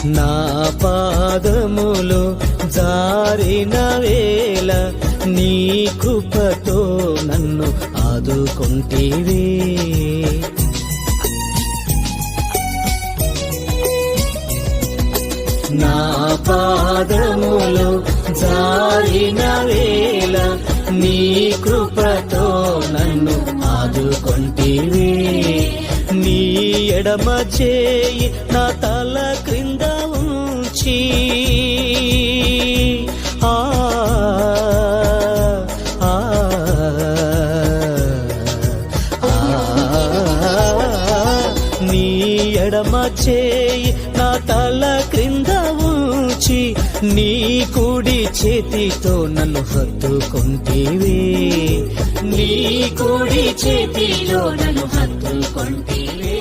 నా పాదములు జారిన వేళ నీ కృపతో నన్ను ఆదుకొంటివే. నా పాదములు జారిన వేళ నీ కృపతో నన్ను ఆదుకొంటివే. నీ ఎడమ చేయి నా తల క్రింద ఉంచి ఆ ఆ నీ ఎడమ చేయి నా తల క్రింద ఉంచి నీ కుడి చేతితో నన్ను హత్తుకొంటివే. నీ కుడి చేతిలో నన్ను హత్తుకొంటివే.